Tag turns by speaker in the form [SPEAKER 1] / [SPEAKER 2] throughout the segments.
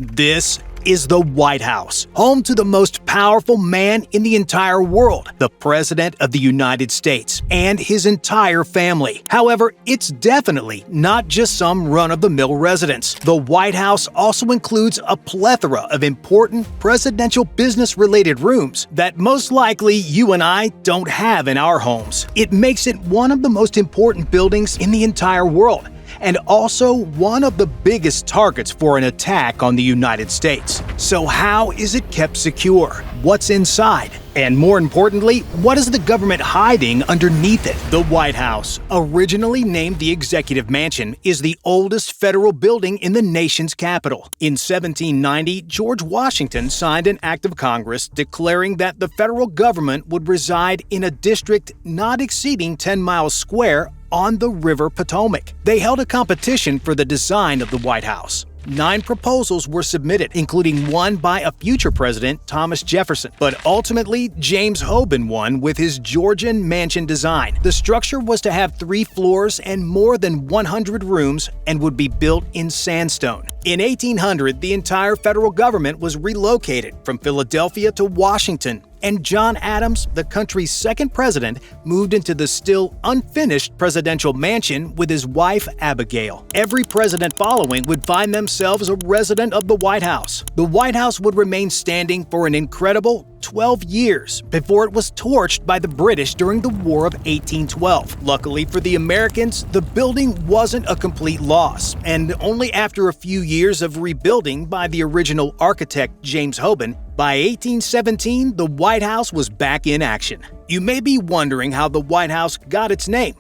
[SPEAKER 1] This is the White House, home to the most powerful man in the entire world, the President of the United States, and his entire family. However, it's definitely not just some run-of-the-mill residence. The White House also includes a plethora of important presidential business-related rooms that most likely you and I don't have in our homes. It makes it one of the most important buildings in the entire world, and also one of the biggest targets for an attack on the United States. So how is it kept secure? What's inside? And more importantly, what is the government hiding underneath it? The White House, originally named the Executive Mansion, is the oldest federal building in the nation's capital. In 1790, George Washington signed an act of Congress declaring that the federal government would reside in a district not exceeding 10 miles square on the River Potomac. They held a competition for the design of the White House. 9 proposals were submitted, including one by a future president, Thomas Jefferson. But ultimately, James Hoban won with his Georgian mansion design. The structure was to have 3 floors and more than 100 rooms and would be built in sandstone. In 1800, the entire federal government was relocated from Philadelphia to Washington, and John Adams, the country's second president, moved into the still unfinished presidential mansion with his wife, Abigail. Every president following would find themselves a resident of the White House. The White House would remain standing for an incredible 12 years before it was torched by the British during the War of 1812. Luckily for the Americans, the building wasn't a complete loss, and only after a few years of rebuilding by the original architect James Hoban, by 1817, the White House was back in action. You may be wondering how the White House got its name.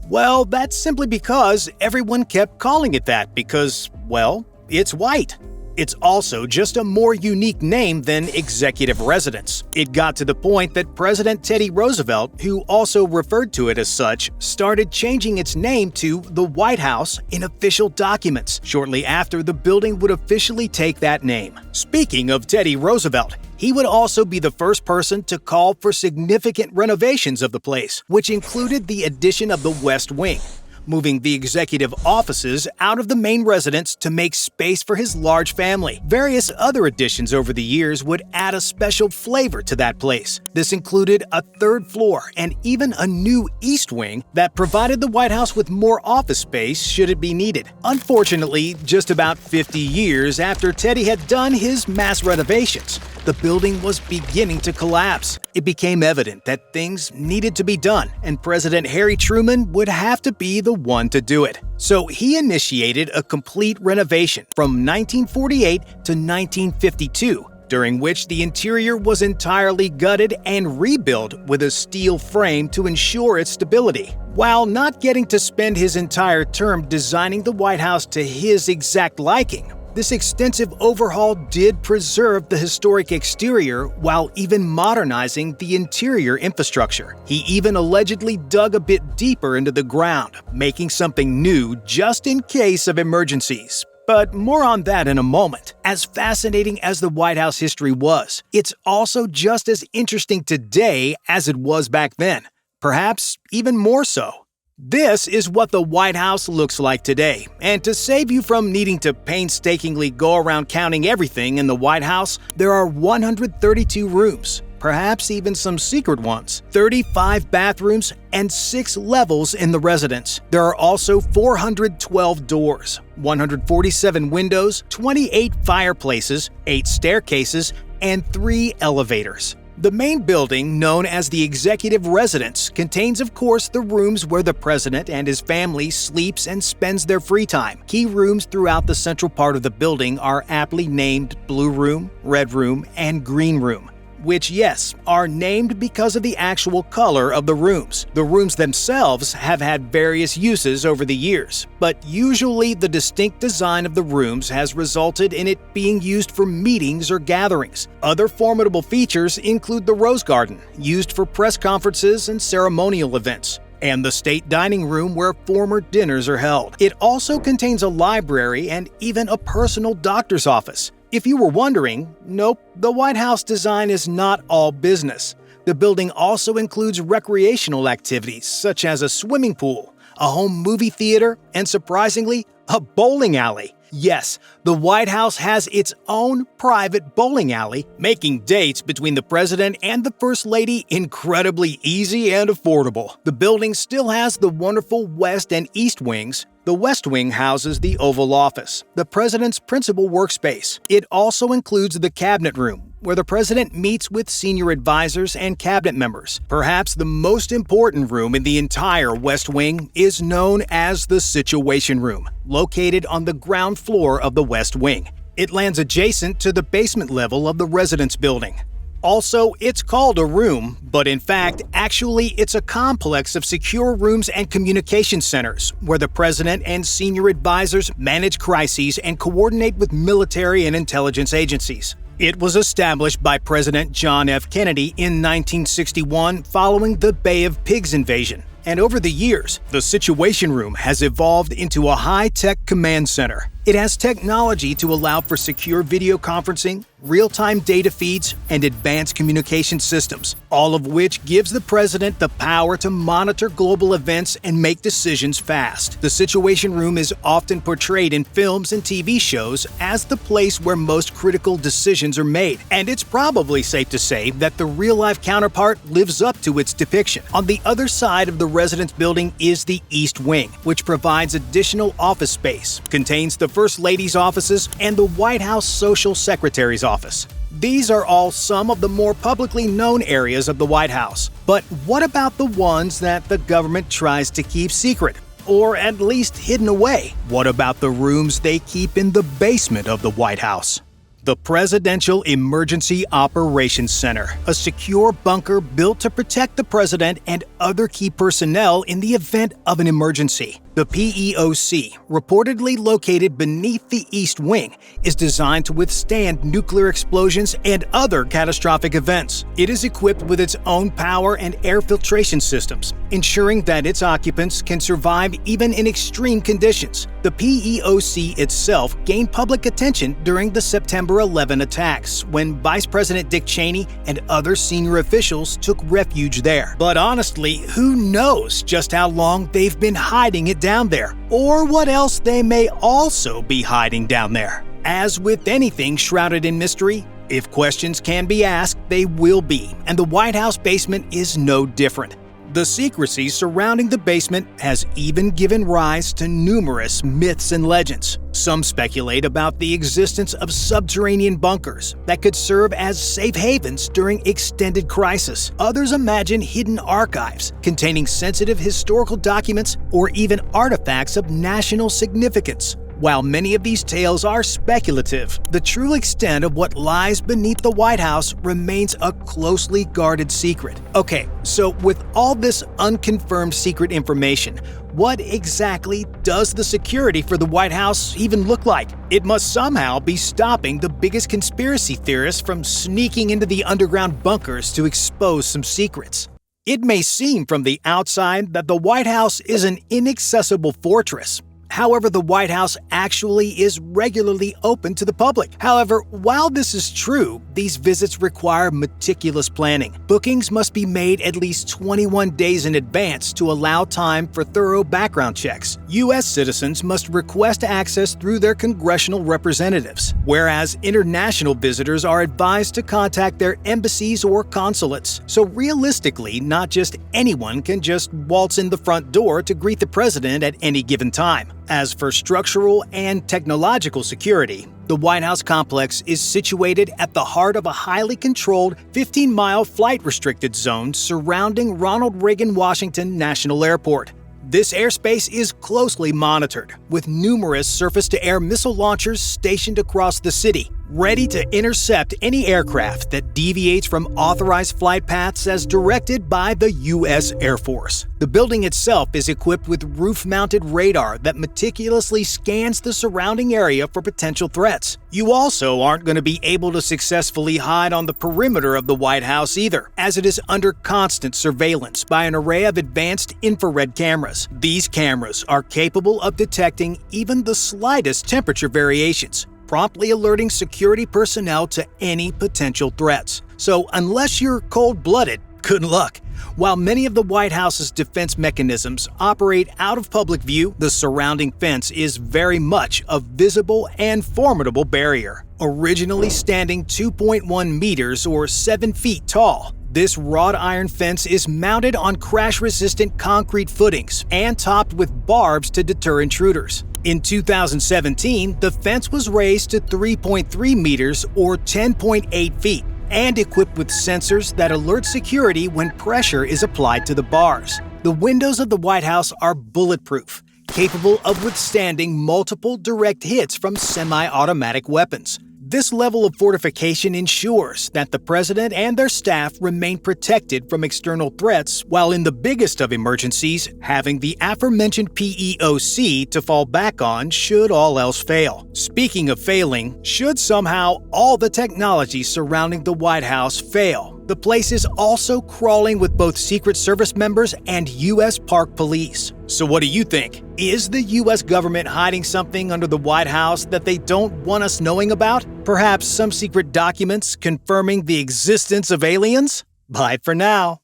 [SPEAKER 1] Well, that's simply because everyone kept calling it that because, well, it's white. It's also just a more unique name than executive residence. It got to the point that President Teddy Roosevelt, who also referred to it as such, started changing its name to the White House in official documents. Shortly after, the building would officially take that name. Speaking of Teddy Roosevelt, he would also be the first person to call for significant renovations of the place, which included the addition of the West Wing, moving the executive offices out of the main residence to make space for his large family. Various other additions over the years would add a special flavor to that place. This included a 3rd floor and even a new East Wing that provided the White House with more office space should it be needed. Unfortunately, just about 50 years after Teddy had done his mass renovations, the building was beginning to collapse. It became evident that things needed to be done, and President Harry Truman would have to be the one to do it. So he initiated a complete renovation from 1948 to 1952, during which the interior was entirely gutted and rebuilt with a steel frame to ensure its stability. While not getting to spend his entire term designing the White House to his exact liking, this extensive overhaul did preserve the historic exterior while even modernizing the interior infrastructure. He even allegedly dug a bit deeper into the ground, making something new just in case of emergencies. But more on that in a moment. As fascinating as the White House history was, it's also just as interesting today as it was back then. Perhaps even more so. This is what the White House looks like today, and to save you from needing to painstakingly go around counting everything in the White House, there are 132 rooms, perhaps even some secret ones, 35 bathrooms, and 6 levels in the residence. There are also 412 doors, 147 windows, 28 fireplaces, 8 staircases, and 3 elevators. The main building, known as the Executive Residence, contains of course the rooms where the president and his family sleeps and spends their free time. Key rooms throughout the central part of the building are aptly named Blue Room, Red Room, and Green Room, which, yes, are named because of the actual color of the rooms. The rooms themselves have had various uses over the years, but usually the distinct design of the rooms has resulted in it being used for meetings or gatherings. Other formidable features include the Rose Garden, used for press conferences and ceremonial events, and the state dining room where formal dinners are held. It also contains a library and even a personal doctor's office. If you were wondering, nope, the White House design is not all business. The building also includes recreational activities such as a swimming pool, a home movie theater, and surprisingly, a bowling alley. Yes, the White House has its own private bowling alley, making dates between the president and the First Lady incredibly easy and affordable. The building still has the wonderful West and East wings. The West Wing houses the Oval Office, the president's principal workspace. It also includes the Cabinet Room, where the president meets with senior advisors and cabinet members. Perhaps the most important room in the entire West Wing is known as the Situation Room, located on the ground floor of the West Wing. It lands adjacent to the basement level of the residence building. Also, it's called a room, but in fact, actually it's a complex of secure rooms and communication centers where the president and senior advisors manage crises and coordinate with military and intelligence agencies. It was established by President John F. Kennedy in 1961 following the Bay of Pigs invasion. And over the years, the Situation Room has evolved into a high-tech command center. It has technology to allow for secure video conferencing, real-time data feeds, and advanced communication systems, all of which gives the president the power to monitor global events and make decisions fast. The Situation Room is often portrayed in films and TV shows as the place where most critical decisions are made, and it's probably safe to say that the real-life counterpart lives up to its depiction. On the other side of the residence building is the East Wing, which provides additional office space, contains the First Lady's offices, and the White House Social Secretary's office. These are all some of the more publicly known areas of the White House. But what about the ones that the government tries to keep secret, or at least hidden away? What about the rooms they keep in the basement of the White House? The Presidential Emergency Operations Center, a secure bunker built to protect the president and other key personnel in the event of an emergency. The PEOC, reportedly located beneath the East Wing, is designed to withstand nuclear explosions and other catastrophic events. It is equipped with its own power and air filtration systems, ensuring that its occupants can survive even in extreme conditions. The PEOC itself gained public attention during the September 11 attacks, when Vice President Dick Cheney and other senior officials took refuge there. But honestly, who knows just how long they've been hiding it down there, or what else they may also be hiding down there. As with anything shrouded in mystery, if questions can be asked, they will be, and the White House basement is no different. The secrecy surrounding the basement has even given rise to numerous myths and legends. Some speculate about the existence of subterranean bunkers that could serve as safe havens during extended crisis. Others imagine hidden archives containing sensitive historical documents or even artifacts of national significance. While many of these tales are speculative, the true extent of what lies beneath the White House remains a closely guarded secret. Okay, so with all this unconfirmed secret information, what exactly does the security for the White House even look like? It must somehow be stopping the biggest conspiracy theorists from sneaking into the underground bunkers to expose some secrets. It may seem from the outside that the White House is an inaccessible fortress. However, the White House actually is regularly open to the public. However, while this is true, these visits require meticulous planning. Bookings must be made at least 21 days in advance to allow time for thorough background checks. U.S. citizens must request access through their congressional representatives, whereas international visitors are advised to contact their embassies or consulates. So realistically, not just anyone can just waltz in the front door to greet the president at any given time. As for structural and technological security, the White House complex is situated at the heart of a highly controlled 15-mile flight-restricted zone surrounding Ronald Reagan Washington National Airport. This airspace is closely monitored, with numerous surface-to-air missile launchers stationed across the city, ready to intercept any aircraft that deviates from authorized flight paths as directed by the U.S. Air Force. The building itself is equipped with roof-mounted radar that meticulously scans the surrounding area for potential threats. You also aren't going to be able to successfully hide on the perimeter of the White House either, as it is under constant surveillance by an array of advanced infrared cameras. These cameras are capable of detecting even the slightest temperature variations, promptly alerting security personnel to any potential threats. So unless you're cold-blooded, good luck. While many of the White House's defense mechanisms operate out of public view, the surrounding fence is very much a visible and formidable barrier. Originally standing 2.1 meters or 7 feet tall, this wrought iron fence is mounted on crash-resistant concrete footings and topped with barbs to deter intruders. In 2017, the fence was raised to 3.3 meters or 10.8 feet and equipped with sensors that alert security when pressure is applied to the bars. The windows of the White House are bulletproof, capable of withstanding multiple direct hits from semi-automatic weapons. This level of fortification ensures that the president and their staff remain protected from external threats, while in the biggest of emergencies, having the aforementioned PEOC to fall back on should all else fail. Speaking of failing, should somehow all the technology surrounding the White House fail, the place is also crawling with both Secret Service members and U.S. Park Police. So what do you think? Is the U.S. government hiding something under the White House that they don't want us knowing about? Perhaps some secret documents confirming the existence of aliens? Bye for now.